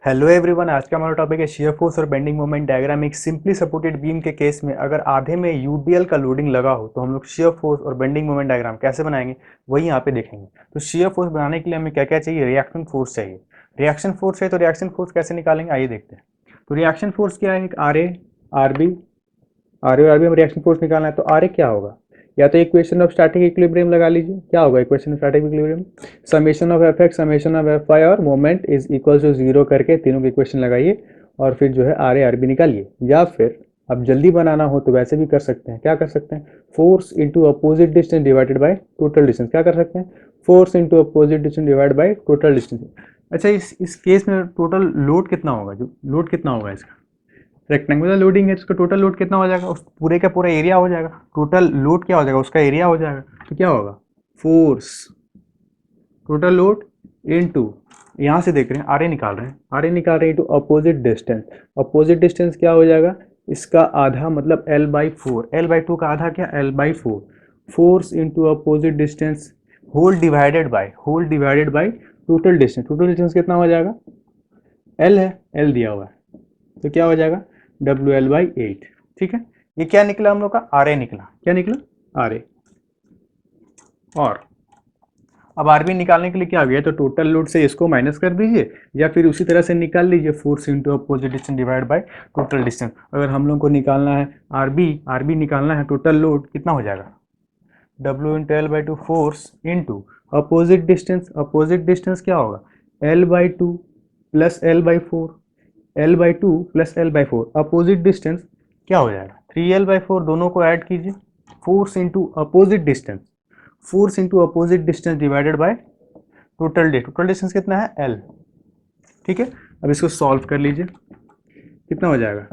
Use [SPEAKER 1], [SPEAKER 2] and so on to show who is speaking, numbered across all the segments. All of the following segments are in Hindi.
[SPEAKER 1] हेलो एवरीवन, आज का हमारा टॉपिक है शियर फोर्स और बेंडिंग मोमेंट डायग्राम। एक सिंपली सपोर्टेड बीम के केस में अगर आधे में यूडीएल का लोडिंग लगा हो तो हम लोग शियर फोर्स और बेंडिंग मोमेंट डायग्राम कैसे बनाएंगे वही यहाँ पे देखेंगे। तो शियर फोर्स बनाने के लिए हमें क्या क्या चाहिए? रिएक्शन फोर्स चाहिए। रिएक्शन फोर्स है तो रिएक्शन फोर्स कैसे निकालेंगे आइए देखते हैं। तो रिएक्शन फोर्स क्या है? एक R A R B, R A R B में रिएक्शन फोर्स निकालना है तो आर ए क्या होगा? या तो इक्वेशन ऑफ स्टैटिक इक्विलिब्रियम लगा लीजिए। क्या होगा equation of static equilibrium? Summation of F X summation of F Y और moment is equal to zero करके तीनों की इक्वेशन लगाइए और फिर जो है आर ए आर बी निकालिए। या फिर अब जल्दी बनाना हो तो वैसे भी कर सकते हैं। क्या कर सकते हैं? Force into opposite distance divided by total distance. क्या कर सकते हैं? Force into opposite distance divide by total distance. अच्छा, इस केस में टोटल लोड कितना होगा? जो लोड कितना होगा इसका? रेक्टेंगुलर लोडिंग है, इसका टोटल लोड कितना हो जाएगा? उस पूरे का पूरा एरिया हो जाएगा। टोटल लोड क्या हो जाएगा? उसका एरिया हो जाएगा। तो क्या होगा? फोर्स टोटल लोड इनटू, यहाँ से देख रहे हैं आर ए निकाल रहे हैं, आर ए निकाल रहे हैं into opposite distance. Opposite distance क्या हो जाएगा? इसका आधा मतलब L by four, L by two का आधा क्या? L by four. Force into opposite distance whole divided by total distance. Total distance कितना हो जाएगा? एल है, एल दिया हुआ है तो क्या हो जाएगा? W L by eight. ठीक है, ये क्या निकला हम लोग का? आर ए निकला। क्या निकला? R A. और अब आर बी निकालने के लिए क्या हो गया? तो टोटल लोड से इसको माइनस कर दीजिए या फिर उसी तरह से निकाल लीजिए force into opposite distance divide by total distance. अगर हम लोग को निकालना है आर बी निकालना है, टोटल लोड कितना हो जाएगा? W into L by to force into opposite distance. Opposite distance क्या होगा? L by two plus L by four, L by two plus L by four. Opposite distance क्या हो जाएगा? Three L by four. दोनों को ऐड कीजिए। Force into opposite distance, force into opposite distance divided by total distance कितना है? एल। ठीक है, अब इसको सॉल्व कर लीजिए। कितना हो जाएगा?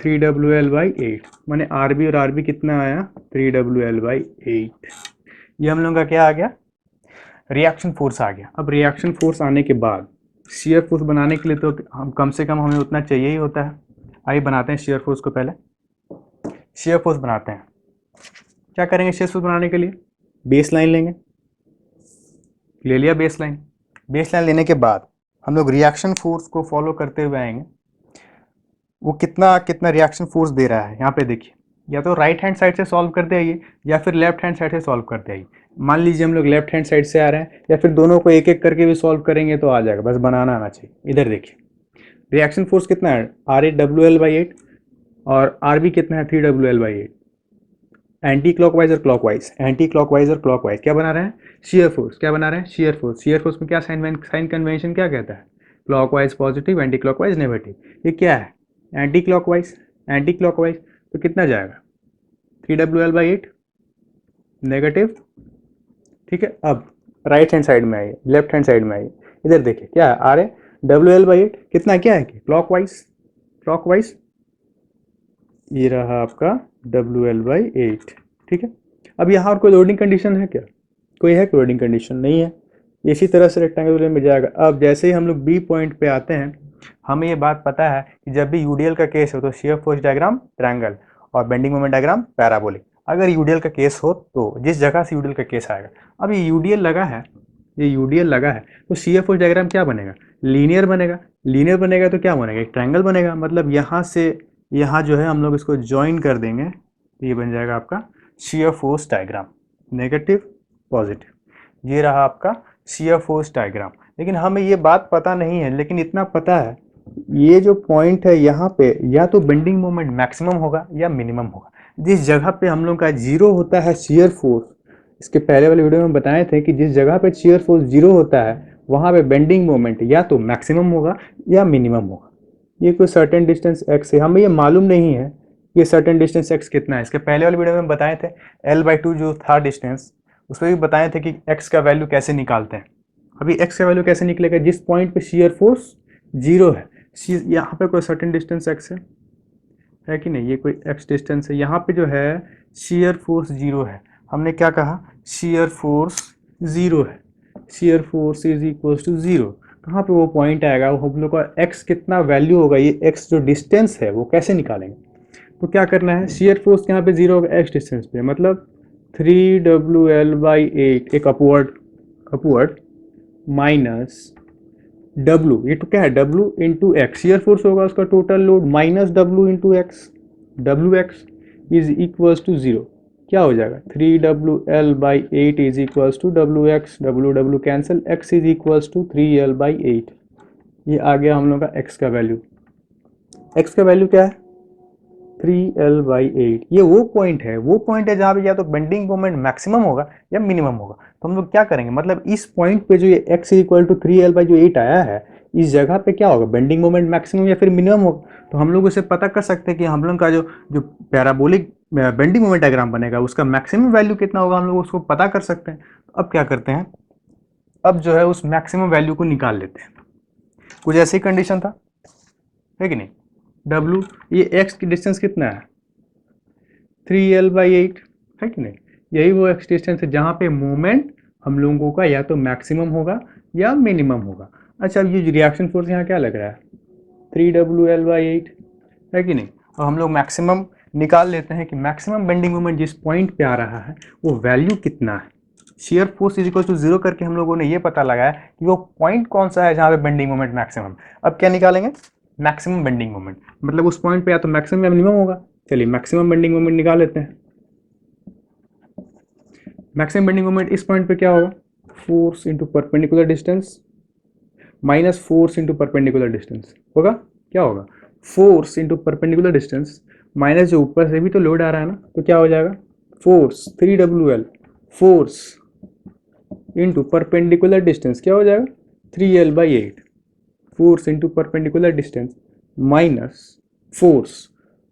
[SPEAKER 1] Three W L by eight. मैंने आर बी और आर बी कितना आया? Three W L by eight. ये हम लोगों का क्या आ गया? रिएक्शन फोर्स आ गया। अब रिएक्शन फोर्स आने के बाद शेयर फोर्स बनाने के लिए तो हम कम से कम हमें उतना चाहिए ही होता है। आइए बनाते हैं शेयर फोर्स को। पहले शेयर फोर्स बनाते हैं। क्या करेंगे शेयर फोर्स बनाने के लिए? बेस लाइन लेंगे। ले लिया बेस लाइन। बेस लाइन लेने के बाद हम लोग रिएक्शन फोर्स को फॉलो करते हुए आएंगे। वो कितना कितना रिएक्शन फोर्स दे रहा है यहाँ पे देखिए। या तो राइट हैंड साइड से सॉल्व करते आइए या फिर लेफ्ट हैंड साइड से सॉल्व करते आइए। मान लीजिए हम लोग लेफ्ट हैंड साइड से आ रहे हैं, या फिर दोनों को एक एक करके भी सॉल्व करेंगे तो आ जाएगा, बस बनाना आना चाहिए। इधर देखिए रिएक्शन फोर्स कितना है? R A W L by eight और आर बी कितना है? Three W L by eight. Anti clockwise और क्लॉकवाइज, एंटी क्लॉकवाइज और क्लॉकवाइज क्या बना रहे हैं? Shear force. क्या बना रहे हैं? Shear force. शेयर फोर्स में क्या साइन कन्वेंशन क्या कहता है? Clockwise positive, anti clockwise negative. ये क्या है? Anti clockwise. एंटी क्लॉकवाइज तो कितना जाएगा? Three W L by eight negative. ठीक है, अब राइट हैंड साइड में आइए, लेफ्ट हैंड साइड में आइए। इधर देखिए क्या है? R A W L by eight कितना क्या है कि क्लॉकवाइज, क्लॉकवाइज। ये रहा आपका डब्ल्यू एल बाई एट। ठीक है, अब यहाँ और कोई लोडिंग कंडीशन है क्या? कोई है? लोडिंग कंडीशन नहीं है। इसी तरह से रेक्टेंगुलर में जाएगा। अब जैसे ही हम लोग बी पॉइंट पे आते हैं, हमें ये बात पता है कि जब भी यूडीएल का केस हो तो शेयर फोर्स डायग्राम ट्रायंगल और बेंडिंग मोमेंट डायग्राम पैराबोलिक। अगर यूडीएल का केस हो तो जिस जगह से यूडीएल का केस आएगा, अब ये यूडीएल लगा है, ये यूडीएल लगा है तो शेयर फोर्स डायग्राम क्या बनेगा? लीनियर बनेगा। लीनियर बनेगा तो क्या बनेगा? एक ट्रायंगल बनेगा। मतलब यहाँ से यहाँ जो है हम लोग इसको ज्वाइन कर देंगे तो ये बन जाएगा आपका shear force diagram, negative positive. ये रहा आपका शेयर फोर्स डायग्राम। लेकिन हमें ये बात पता नहीं है, लेकिन इतना पता है ये जो पॉइंट है यहाँ पे या तो बेंडिंग मोमेंट मैक्सिमम होगा या मिनिमम होगा। जिस जगह पे हम लोग का जीरो होता है शेयर फोर्स, इसके पहले वाले वीडियो में बताए थे कि जिस जगह पे शेयर फोर्स जीरो होता है वहाँ पे बेंडिंग मोमेंट या तो मैक्सिमम होगा या मिनिमम होगा। ये कोई सर्टेन डिस्टेंस एक्स है, हमें ये मालूम नहीं है ये सर्टेन डिस्टेंस एक्स कितना है। इसके पहले वाले वीडियो में बताए थे एल बाई टू जो था डिस्टेंस, उसमें भी बताए थे कि एक्स का वैल्यू कैसे निकालते हैं। अभी एक्स का वैल्यू कैसे निकलेगा? जिस पॉइंट पे शेयर फोर्स जीरो है, यहाँ पे कोई सर्टेन डिस्टेंस एक्स है कि नहीं? ये कोई एक्स डिस्टेंस है। यहाँ पे जो है शेयर फोर्स जीरो है। हमने क्या कहा? शेयर फोर्स जीरो है। Shear force is equal to zero. कहाँ पे वो पॉइंट आएगा? वो हम लोग का एक्स कितना वैल्यू होगा, ये एक्स जो डिस्टेंस है वो कैसे निकालेंगे? तो क्या करना है? शेयर फोर्स यहाँ पे जीरो होगा एक्स डिस्टेंस पे, मतलब three W L by eight एक अपवर्ड माइनस W, ये तो क्या है, W into X, shear force होगा उसका total load minus W into X, W X is equals to zero. क्या हो जाएगा, 3WL/8 is equals to WX, W cancel, x is equals to 3L/8। ये आ गया हम लोग का x का वैल्यू। x का वैल्यू क्या है, 3L/8। ये वो पॉइंट है, जहाँ पे या तो बेंडिंग मोमेंट मैक्सिमम होगा या मिनिमम होगा। तो हम लोग क्या करेंगे, मतलब इस पॉइंट पे जो ये x इक्वल टू 3L/8 आया है, इस जगह पे क्या होगा, बेंडिंग मोमेंट मैक्सिमम या फिर मिनिमम होगा। तो हम लोग उसे पता कर सकते हैं कि हम लोग का जो जो पैराबोलिक बेंडिंग मोमेंट डायग्राम बनेगा उसका मैक्सिमम वैल्यू कितना होगा, हम लोग उसको पता कर सकते हैं। तो अब क्या करते हैं, अब जो है उस मैक्सिमम वैल्यू को निकाल लेते हैं। कुछ ऐसी कंडीशन था, है कि नहीं। W, ये x की डिस्टेंस कितना है, 3L/8, है कि नहीं। यही वो x डिस्टेंस है जहाँ पे मोमेंट हम लोगों का या तो मैक्सिमम होगा या मिनिमम होगा। अच्छा, अब ये रिएक्शन फोर्स यहाँ क्या लग रहा है, 3WL/8, है कि नहीं। और हम लोग मैक्सिमम निकाल लेते हैं कि मैक्सिमम बेंडिंग मोमेंट जिस पॉइंट पे आ रहा है वो वैल्यू कितना है। Shear force is equal to zero करके हम लोगों ने ये पता लगाया कि वो पॉइंट कौन सा है जहाँ पे बेंडिंग मोमेंट मैक्सिमम। अब क्या निकालेंगे, मैक्सिमम बेंडिंग मोमेंट, मतलब उस पॉइंट पे या तो मैक्सिमम या मिनिमम होगा। चलिए मैक्सिमम बेंडिंग मोमेंट निकाल लेते हैं। मैक्सिमम बेंडिंग मोमेंट इस पॉइंट पे क्या होगा, force into perpendicular distance minus force into perpendicular distance होगा। क्या होगा, force into perpendicular distance minus जो ऊपर से भी तो लोड आ रहा है ना, तो क्या हो जाएगा, force 3WL, force into perpendicular distance क्या हो जाएगा, 3L/8, force into perpendicular distance minus force,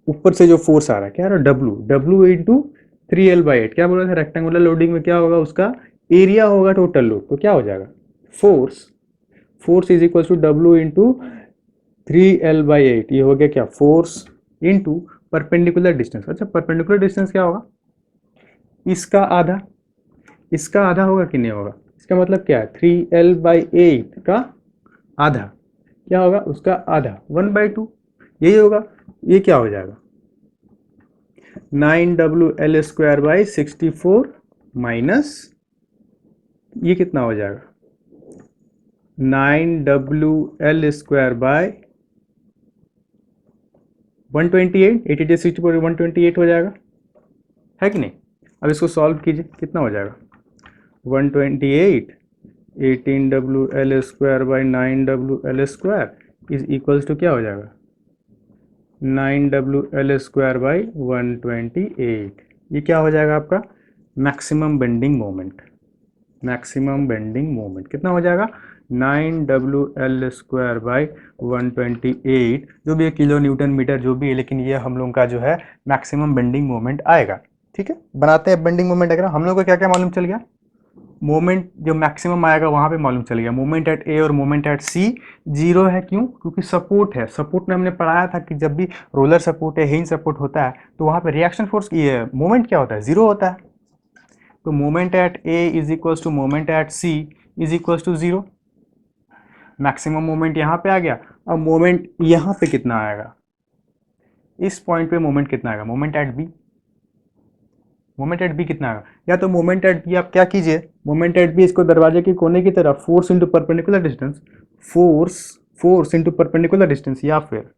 [SPEAKER 1] ऊपर से जो फोर्स आ रहा है क्या आ रहा है, W इंटू 3L/8। क्या बोल रहे थे, रेक्टेंगुलर लोडिंग में क्या होगा, उसका एरिया होगा टोटल लोड। तो क्या हो जाएगा, force is equal to W into 3L/8। ये हो गया क्या, फोर्स इंटू परपेंडिकुलर डिस्टेंस। अच्छा, परपेंडिकुलर डिस्टेंस क्या होगा, इसका आधा, इसका आधा होगा कि नहीं होगा। इसका मतलब क्या है, 3L/8 का आधा क्या होगा, उसका आधा 1/2, यही होगा। ये क्या हो जाएगा, 9WL²/64 माइनस ये कितना हो जाएगा, 9WL² 128 हो जाएगा, है कि नहीं। अब इसको सॉल्व कीजिए, कितना हो जाएगा, 128 18WL² 9WL² is equals to क्या हो जाएगा, 9WL² 128। ये क्या हो जाएगा आपका maximum bending moment. Maximum bending moment कितना हो जाएगा, 9WL² 128, जो भी है किलो न्यूटन मीटर जो भी है, लेकिन ये हम लोग का जो है मैक्सिमम बेंडिंग मोमेंट आएगा। ठीक है, बनाते हैं बेंडिंग मोमेंट डायग्राम। हम लोग को क्या क्या मालूम चल गया, मोमेंट जो मैक्सिमम आएगा वहां पे मालूम चल गया, मोमेंट एट ए और मोमेंट एट सी जीरो है। क्यों, क्योंकि सपोर्ट है। सपोर्ट में हमने पढ़ाया था कि जब भी रोलर सपोर्ट है, हिंज सपोर्ट होता है, तो वहां पे रिएक्शन फोर्स ये मोमेंट क्या होता है, जीरो होता है। तो moment at A is equals to moment at C is equals to zero. Maximum moment यहाँ पे आ गया। अब मोमेंट यहाँ पे कितना आएगा, इस पॉइंट पे मोमेंट कितना आएगा, moment at B. Moment at B कितना आएगा, या तो मोमेंट एट बी आप क्या कीजिए, मोमेंट एट बी इसको दरवाजे के कोने की तरफ force into perpendicular distance, force into perpendicular distance, या फिर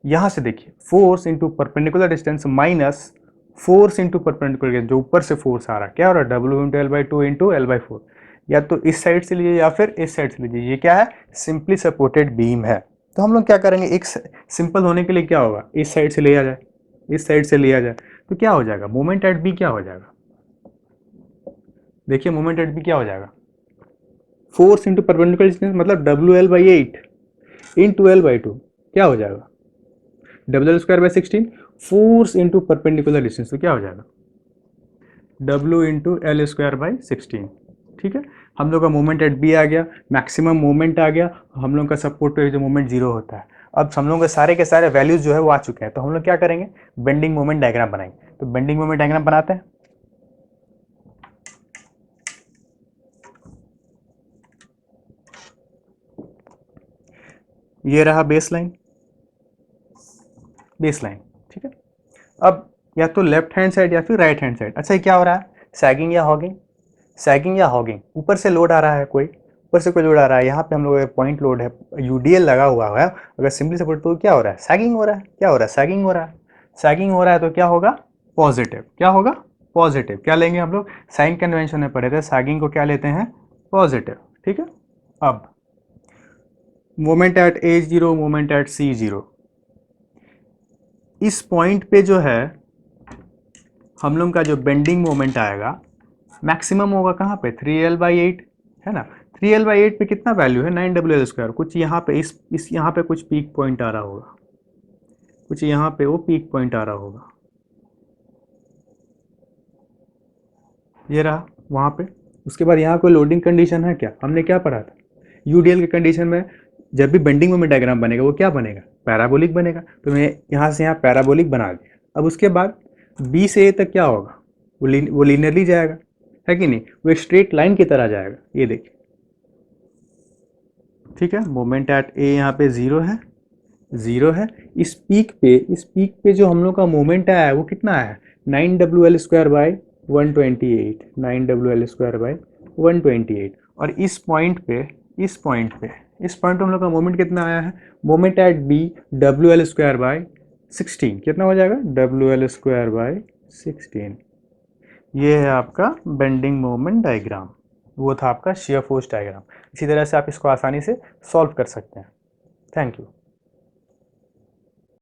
[SPEAKER 1] यहां से देखिए force into perpendicular distance minus force into perpendicular, जो ऊपर से फोर्स आ रहा है क्या हो रहा है, W into L/2 into L/4। या तो इस साइड से लीजिए या फिर इस साइड से लीजिए। ये क्या है, सिंपली सपोर्टेड बीम है। तो हम लोग क्या करेंगे, एक सिंपल होने के लिए क्या होगा, इस साइड से लिया जाए, इस साइड से लिया जाए, तो क्या हो जाएगा, मोमेंट एट बी क्या हो जाएगा, देखिए मोमेंट एट बी क्या हो जाएगा, फोर्स इंटू परपेंडिकुलर डिस्टेंस मतलब WL/8 इंटू L/2 क्या हो जाएगा, WL² force into perpendicular distance, तो क्या हो जाएगा, W इंटू L²/16। ठीक है, हम लोग का मोमेंट एट बी आ गया, मैक्सिमम मोमेंट आ गया, हम लोग का सपोर्ट पे जो मोमेंट जीरो होता है। अब हम लोग के सारे वैल्यूज जो है वो आ चुके हैं। तो हम लोग क्या करेंगे, बेंडिंग मोमेंट डायग्राम बनाएंगे। तो बेंडिंग मोमेंट डायग्राम बनाते हैं। ये रहा बेसलाइन, बेसलाइन। ठीक है, अब या तो लेफ्ट हैंड साइड या फिर राइट हैंड साइड। अच्छा, ये क्या हो रहा है, सैगिंग या हॉगिंग, सैगिंग या हॉगिंग, ऊपर से लोड आ रहा है कोई, ऊपर से कोई लोड आ रहा है, यहाँ पे हम लोग पॉइंट लोड है, यूडीएल लगा हुआ है, अगर सिंपली सपोर्ट तो क्या हो रहा है, सैगिंग हो रहा है, क्या हो रहा है, सैगिंग हो रहा है, सैगिंग हो रहा है तो क्या होगा, पॉजिटिव, क्या होगा, पॉजिटिव। क्या लेंगे हम लोग, साइन कन्वेंशन में पढ़े थे, सैगिंग को क्या लेते हैं, पॉजिटिव, ठीक है। अब moment at A zero, moment at C zero, इस पॉइंट पे जो है हम लोग का जो बेंडिंग मोमेंट आएगा मैक्सिमम होगा कहाँ पे, 3L/8 है ना। 3L/8 पे कितना वैल्यू है, 9WL²। कुछ यहाँ पे इस यहाँ पे कुछ पीक पॉइंट आ रहा होगा, कुछ यहाँ पे वो पीक पॉइंट आ रहा होगा, ये रहा वहाँ पे। उसके बाद यहाँ कोई लोडिंग कंडीशन है क्या, हमने क्या पढ़ा था, यूडीएल के कंडीशन में जब भी बेंडिंग मोमेंट डायग्राम बनेगा वो क्या बनेगा, पैराबोलिक बनेगा। तो मैं यहाँ से यहाँ पैराबोलिक बना दिया। अब उसके बाद बी से ए तक क्या होगा, वो लीनियरली जाएगा, है कि नहीं, वो एक स्ट्रेट लाइन की तरह जाएगा, ये देखिए, ठीक है। मोमेंट एट ए यहाँ पे जीरो है, जीरो है। इस पीक पे जो हम लोग का मोमेंट आया है वो कितना आया है, 9WL²/128, 9WL²/128। और इस पॉइंट पे हम लोग का मोमेंट कितना आया है, मोमेंट एट बी WL²/16, कितना हो जाएगा, WL²/16। ये है आपका बेंडिंग मोमेंट डायग्राम, वो था आपका शियर फोर्स डायग्राम। इसी तरह से आप इसको आसानी से सॉल्व कर सकते हैं। Thank you.